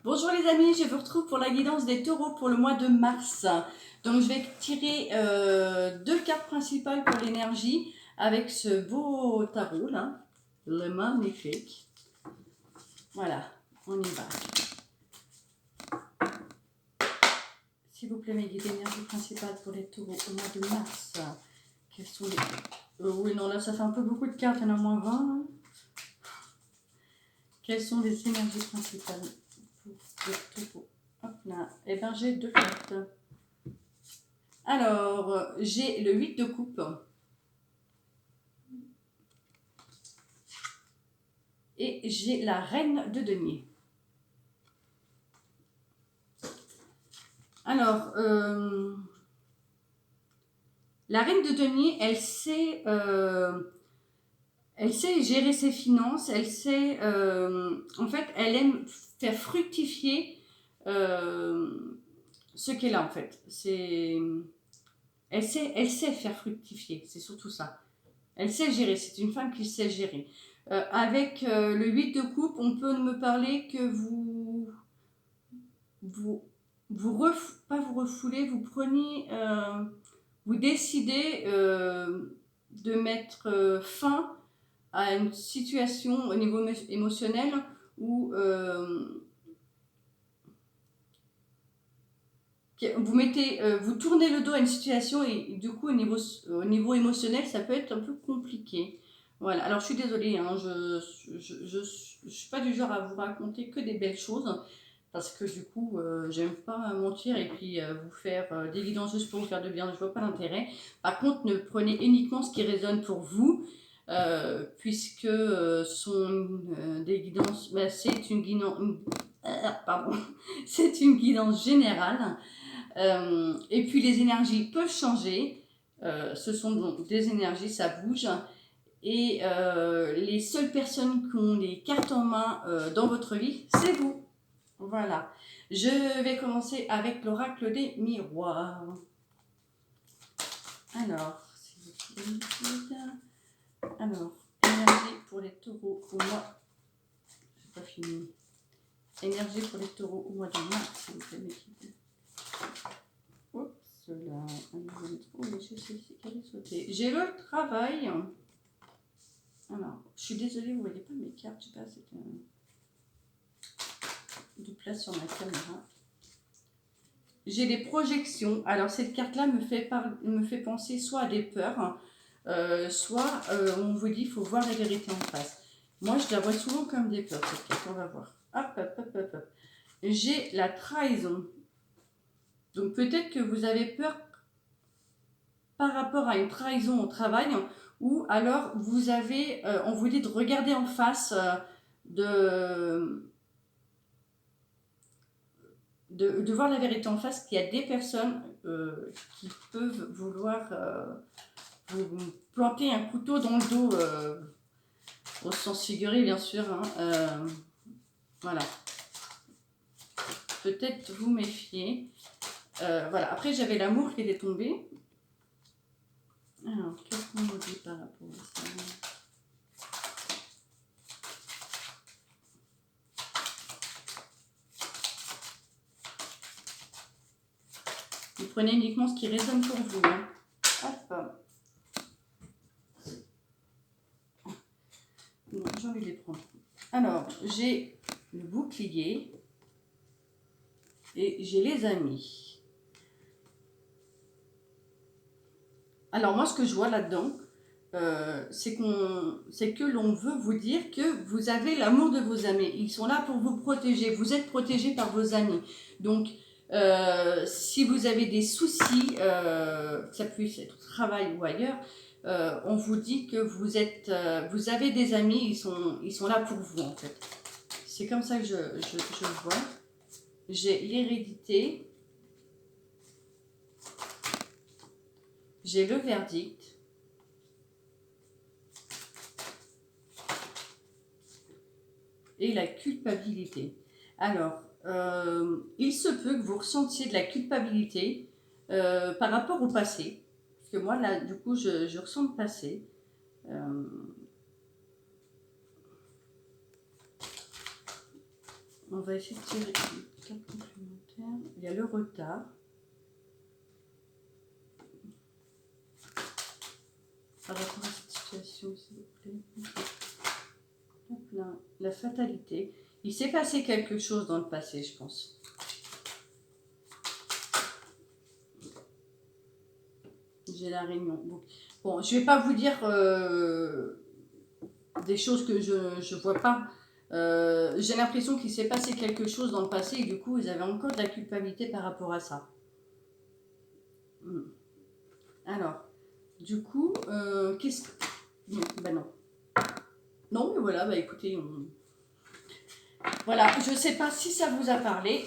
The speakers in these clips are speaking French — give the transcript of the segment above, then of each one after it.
Bonjour les amis, je vous retrouve pour la guidance des taureaux pour le mois de mars. Donc je vais tirer deux cartes principales pour l'énergie avec ce beau tarot là, le magnifique. Voilà, on y va. S'il vous plaît mes guides d'énergie principale pour les taureaux au mois de mars. Quels sont les... oui non là ça fait un peu beaucoup de cartes, il y en a moins 20. Hein. Quelles sont les énergies principales pour les taureaux? Hop là, et bien j'ai deux cartes. Alors, j'ai le 8 de coupe et j'ai la reine de denier. Alors, la reine de denier, elle sait gérer ses finances, elle sait, en fait, elle aime faire fructifier ce qu'elle a en fait. Elle sait faire fructifier, c'est surtout ça. Elle sait gérer, c'est une femme qui sait gérer. Avec le 8 de coupe, on peut me parler que pas vous refoulez, vous prenez, vous décidez de mettre fin à une situation au niveau émotionnel où vous tournez le dos à une situation et du coup au niveau émotionnel ça peut être un peu compliqué. Voilà, alors je suis désolée, hein, je suis pas du genre à vous raconter que des belles choses parce que du coup j'aime pas mentir et puis vous faire des guidances juste pour vous faire de bien, je vois pas l'intérêt. Par contre, ne prenez uniquement ce qui résonne pour vous puisque ce sont des guidances, c'est une guidance, pardon, c'est une guidance générale. Et puis les énergies peuvent changer. Ce sont donc des énergies, ça bouge. Et les seules personnes qui ont les cartes en main dans votre vie, c'est vous. Voilà. Je vais commencer avec l'oracle des miroirs. Alors, énergie pour les taureaux au mois. J'ai pas fini. Énergie pour les taureaux au mois de mars, s'il vous plaît, mes filles. Oups là. Oh, j'ai le travail. Alors, je suis désolée, vous ne voyez pas mes cartes, je sais pas, c'est de place sur ma caméra. J'ai des projections. Alors, cette carte-là me fait penser soit à des peurs, soit on vous dit qu'il faut voir la vérité en face. Moi, je la vois souvent comme des peurs, cette carte, on va voir. Hop, hop, hop, hop, hop. J'ai la trahison. Donc, peut-être que vous avez peur par rapport à une trahison au travail, ou alors vous avez, on vous dit de regarder en face, de voir la vérité en face, qu'il y a des personnes qui peuvent vouloir vous planter un couteau dans le dos, au sens figuré bien sûr. Hein, voilà. Peut-être vous méfier. Voilà. Après j'avais l'amour qui était tombé. Alors, qu'est-ce qu'on nous dit par rapport à ça? Vous prenez uniquement ce qui résonne pour vous. Hein. Hop. Non, j'ai envie de les prendre. Alors, j'ai le bouclier et j'ai les amis. Alors, moi, ce que je vois là-dedans, c'est que l'on veut vous dire que vous avez l'amour de vos amis. Ils sont là pour vous protéger. Vous êtes protégé par vos amis. Donc, si vous avez des soucis, que ça puisse être au travail ou ailleurs, on vous dit que vous avez des amis, ils sont là pour vous en fait. C'est comme ça que je vois. J'ai l'hérédité, j'ai le verdict, et la culpabilité. Alors, il se peut que vous ressentiez de la culpabilité par rapport au passé. Parce que moi, là, du coup, je ressens le passé. On va essayer de tirer une carte complémentaire. Il y a le retard. Par rapport à cette situation, s'il vous plaît. Hop là. La fatalité. Il s'est passé quelque chose dans le passé, je pense. J'ai la réunion. Bon, je ne vais pas vous dire des choses que je ne vois pas. J'ai l'impression qu'il s'est passé quelque chose dans le passé et du coup, vous avez encore de la culpabilité par rapport à ça. Alors, du coup, qu'est-ce que... Non, bah non. Non, mais voilà, bah écoutez, voilà, je ne sais pas si ça vous a parlé.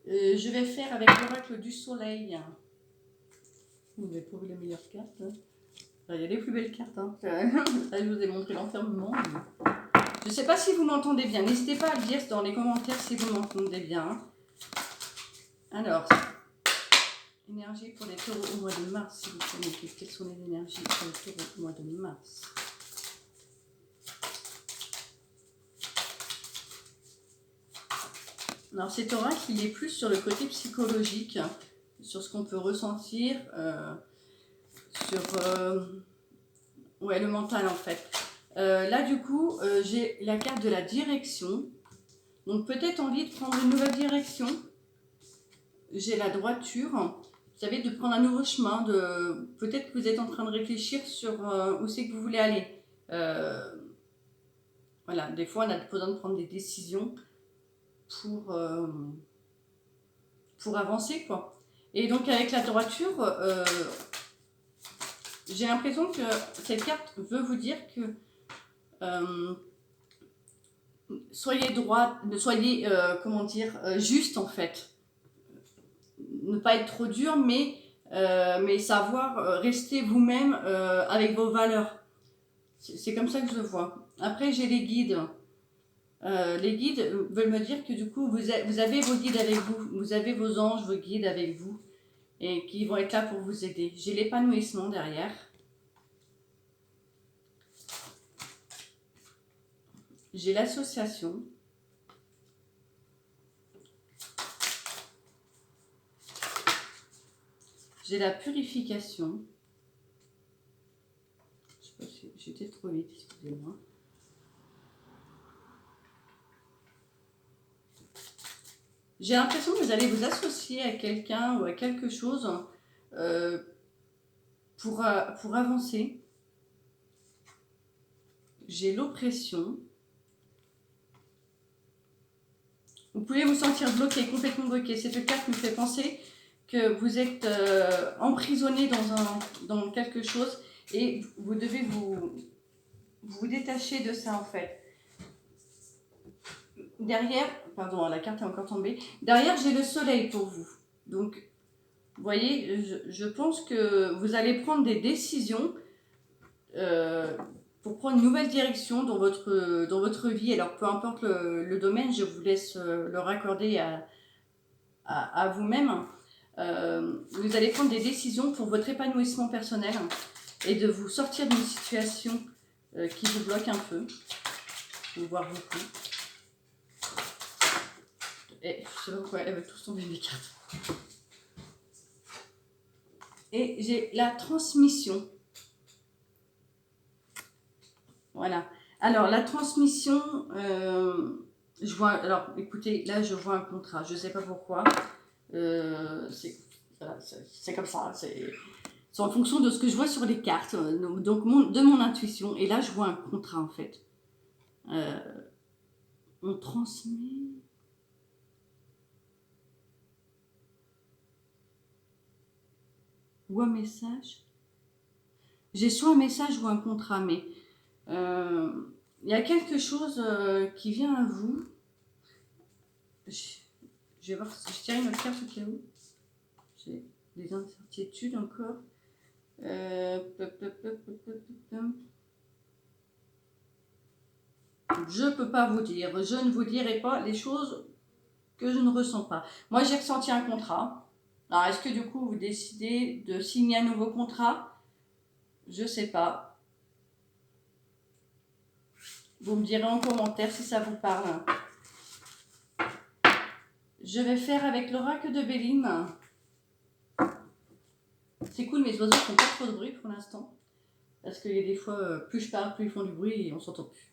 Je vais faire avec l'oracle du soleil. Vous n'avez pas vu la meilleure carte. Hein. Enfin, il y a les plus belles cartes. Hein. Là, je vous ai montré l'enfermement. Je ne sais pas si vous m'entendez bien. N'hésitez pas à le dire dans les commentaires si vous m'entendez bien. Alors, énergie pour les taureaux au mois de mars, s'il vous plaît. Quelles sont les énergies pour les taureaux au mois de mars? Alors, cet oracle, il est plus sur le côté psychologique, sur ce qu'on peut ressentir, sur ouais, le mental en fait. Là, du coup, j'ai la carte de la direction. Donc, peut-être envie de prendre une nouvelle direction. J'ai la droiture. Vous savez, de prendre un nouveau chemin. Peut-être que vous êtes en train de réfléchir sur où c'est que vous voulez aller. Voilà, des fois, on a besoin de prendre des décisions pour avancer, quoi. Et donc, avec la droiture, j'ai l'impression que cette carte veut vous dire que soyez droit, soyez, comment dire, juste en fait. Ne pas être trop dur, mais savoir rester vous-même avec vos valeurs. C'est comme ça que je le vois. Après, j'ai les guides. Les guides veulent me dire que du coup, vous avez vos guides avec vous. Vous avez vos anges, vos guides avec vous. Et qui vont être là pour vous aider. J'ai l'épanouissement derrière. J'ai l'association. J'ai la purification. Je sais pas si j'étais trop vite, excusez-moi. J'ai l'impression que vous allez vous associer à quelqu'un ou à quelque chose pour avancer. J'ai l'oppression. Vous pouvez vous sentir bloqué, complètement bloqué. Cette carte me fait penser que vous êtes emprisonné dans quelque chose et vous devez vous détacher de ça en fait. Derrière, pardon, la carte est encore tombée. Derrière, j'ai le soleil pour vous. Donc, vous voyez, je pense que vous allez prendre des décisions pour prendre une nouvelle direction dans votre vie. Alors, peu importe le domaine, je vous laisse le raccorder à vous-même. Vous allez prendre des décisions pour votre épanouissement personnel et de vous sortir d'une situation qui vous bloque un peu, voire beaucoup. Et je sais pas pourquoi, elle va tous tomber mes cartes. Et j'ai la transmission. Voilà. Alors, la transmission, je vois, alors écoutez, là je vois un contrat, je ne sais pas pourquoi. C'est comme ça, c'est en fonction de ce que je vois sur les cartes, donc de mon intuition. Et là, je vois un contrat en fait. On transmet. Ou un message. J'ai soit un message ou un contrat, mais il y a quelque chose qui vient à vous. Je vais voir si je tire une autre carte au cas où. J'ai des incertitudes encore. Je ne peux pas vous dire. Je ne vous dirai pas les choses que je ne ressens pas. Moi, j'ai ressenti un contrat. Alors, est-ce que du coup, vous décidez de signer un nouveau contrat? Je ne sais pas. Vous me direz en commentaire si ça vous parle. Je vais faire avec l'oracle de Béline. C'est cool, mes oiseaux font pas trop de bruit pour l'instant. Parce qu'il y a des fois, plus je parle, plus ils font du bruit et on s'entend plus.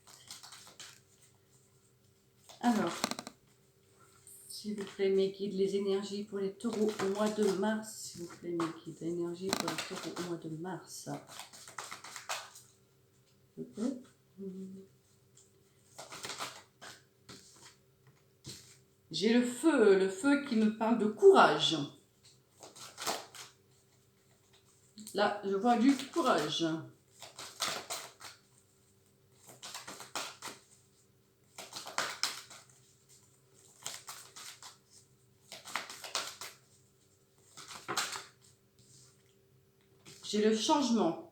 Alors, s'il vous plaît, mes guides, les énergies pour les taureaux au mois de mars. S'il vous plaît, mes guides, l'énergie pour les taureaux au mois de mars. J'ai le feu qui me parle de courage. Là, je vois du courage. J'ai le changement.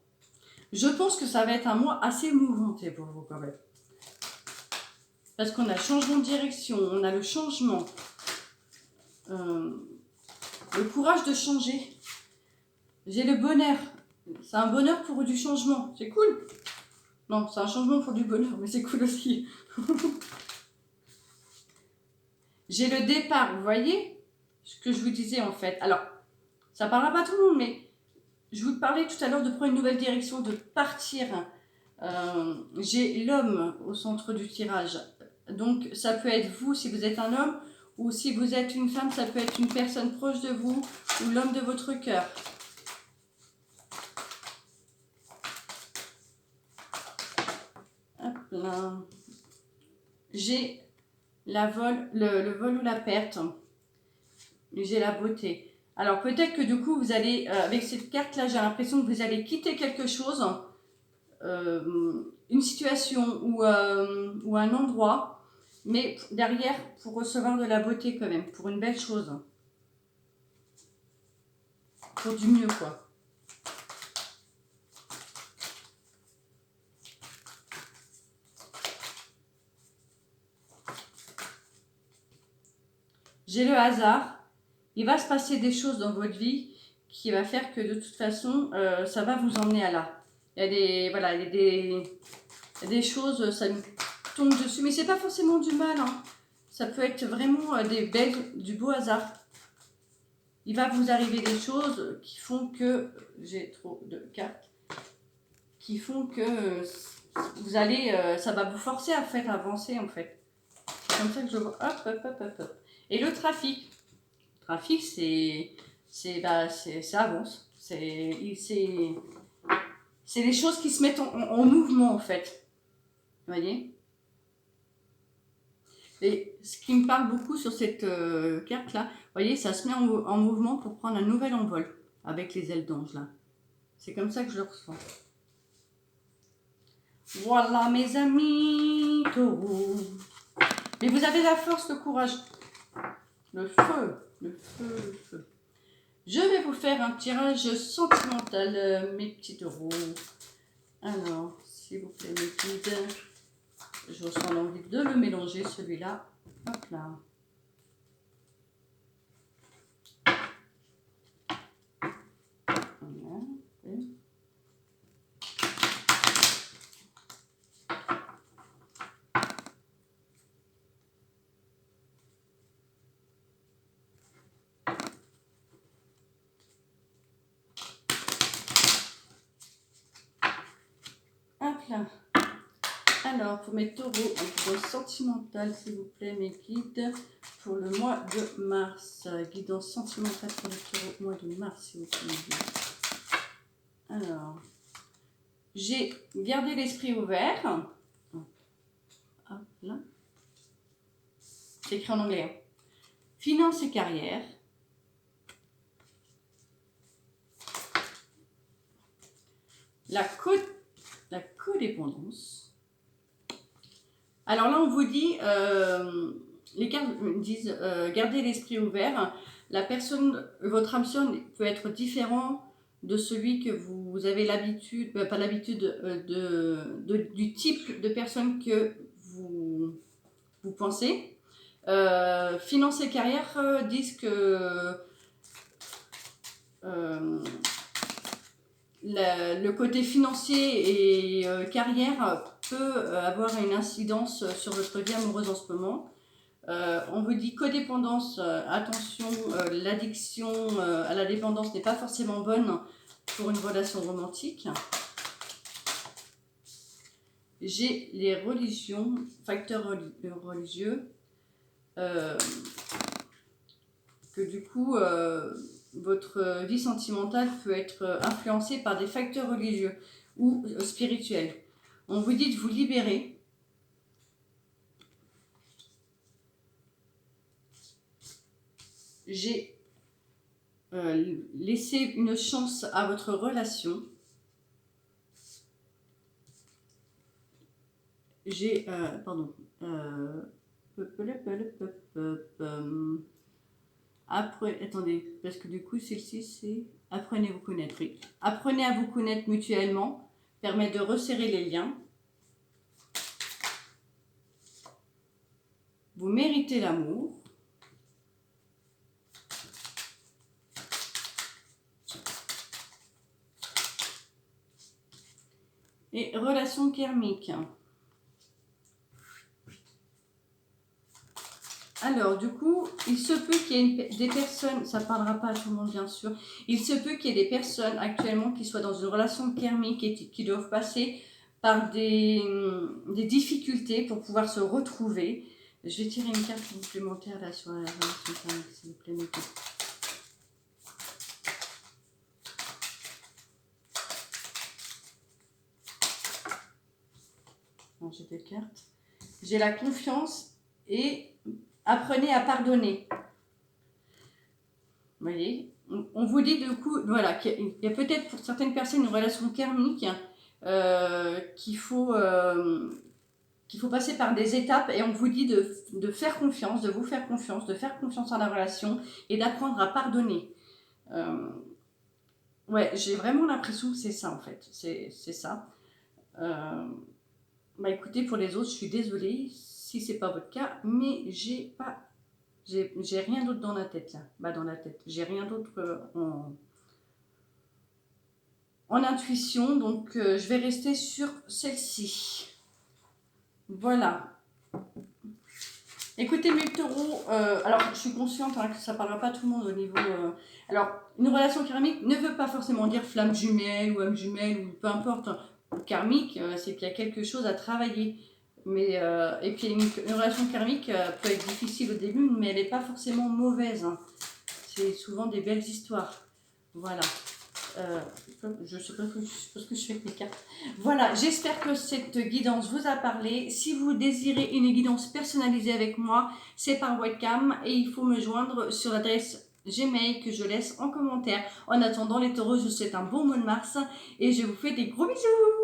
Je pense que ça va être un mois assez mouvementé pour vous quand même. Parce qu'on a le changement de direction, on a le changement. Le courage de changer. J'ai le bonheur. C'est un bonheur pour du changement. C'est cool. Non, c'est un changement pour du bonheur, mais c'est cool aussi. J'ai le départ, vous voyez ce que je vous disais en fait. Alors, ça ne parlera pas à tout le monde, mais je vous parlais tout à l'heure de prendre une nouvelle direction, de partir. J'ai l'homme au centre du tirage. Donc, ça peut être vous si vous êtes un homme, ou si vous êtes une femme, ça peut être une personne proche de vous, ou l'homme de votre cœur. Hop là. J'ai le vol ou la perte. J'ai la beauté. Alors peut-être que du coup vous allez, avec cette carte là, j'ai l'impression que vous allez quitter quelque chose, une situation ou un endroit, mais derrière pour recevoir de la beauté quand même, pour une belle chose. Pour du mieux quoi. J'ai le hasard. Il va se passer des choses dans votre vie qui va faire que de toute façon, ça va vous emmener à là. Il y a des, voilà, il y a des choses, ça nous tombe dessus, mais c'est pas forcément du mal. Hein. Ça peut être vraiment du beau hasard. Il va vous arriver des choses qui font que, j'ai trop de cartes, qui font que vous allez, ça va vous forcer à faire avancer en fait. C'est comme ça que je vois. Hop, hop, hop, hop, hop. Et le trafic. Le trafic, ça avance. C'est les choses qui se mettent en mouvement en fait. Vous voyez? Et ce qui me parle beaucoup sur cette carte-là, vous voyez, ça se met en mouvement pour prendre un nouvel envol avec les ailes d'ange là. C'est comme ça que je le ressens. Voilà mes amis taureaux. Mais vous avez la force, le courage. Le feu, le feu, le feu. Je vais vous faire un tirage sentimental, mes petits taureaux. Alors, s'il vous plaît, mes guides, je ressens l'envie de le mélanger, celui-là. Hop là. Voilà. Hop là. Alors, pour mes taureaux, un guidance sentimentale, s'il vous plaît, mes guides, pour le mois de mars. Guidance sentimentale pour les taureaux, mois de mars, s'il vous plaît, mes guides. Alors, j'ai gardé l'esprit ouvert. Hop là. C'est écrit en anglais. Hein. Finance et carrière. La codépendance. Alors là, on vous dit, les cartes disent, gardez l'esprit ouvert. La personne, votre âme sœur peut être différent de celui que vous avez l'habitude, pas l'habitude, du type de personne que vous pensez. Finance et carrière disent que le côté financier et carrière peut avoir une incidence sur votre vie amoureuse en ce moment. On vous dit codépendance, attention, l'addiction à la dépendance n'est pas forcément bonne pour une relation romantique. J'ai les religions, facteurs religieux, que du coup, votre vie sentimentale peut être influencée par des facteurs religieux ou spirituels. On vous dit de vous libérer. J'ai laissé une chance à votre relation. J'ai, pardon, après, attendez, parce que du coup, celle-ci, c'est apprenez à vous connaître. Oui. Apprenez à vous connaître mutuellement, permet de resserrer les liens. Vous méritez l'amour. Et relation karmique. Alors, du coup, il se peut qu'il y ait des personnes, ça ne parlera pas à tout le monde bien sûr, il se peut qu'il y ait des personnes actuellement qui soient dans une relation karmique et qui doivent passer par des difficultés pour pouvoir se retrouver. Je vais tirer une carte complémentaire là sur la relation karmique, s'il vous plaît. Non, j'ai des cartes. J'ai la confiance et apprenez à pardonner. Vous voyez, on vous dit du coup, voilà, qu'il y a peut-être pour certaines personnes une relation karmique qu'il faut passer par des étapes et on vous dit de faire confiance, de vous faire confiance, de faire confiance en la relation et d'apprendre à pardonner. Ouais, j'ai vraiment l'impression que c'est ça en fait, c'est ça. Bah écoutez, pour les autres, je suis désolée si c'est pas votre cas, mais j'ai rien d'autre dans la tête là. Bah dans la tête, j'ai rien d'autre en intuition, donc je vais rester sur celle-ci. Voilà. Écoutez mes taureaux, alors je suis consciente que ça ne parlera pas à tout le monde au niveau... alors, une relation karmique ne veut pas forcément dire flamme jumelle ou âme jumelle ou peu importe. Karmique, c'est qu'il y a quelque chose à travailler. Mais, et puis une relation karmique peut être difficile au début, mais elle n'est pas forcément mauvaise. Hein. C'est souvent des belles histoires. Voilà. Je sais pas ce que je fais avec mes cartes. Voilà, j'espère que cette guidance vous a parlé. Si vous désirez une guidance personnalisée avec moi, c'est par webcam et il faut me joindre sur l'adresse Gmail que je laisse en commentaire. En attendant les taureaux, je vous souhaite un bon mois de mars et je vous fais des gros bisous.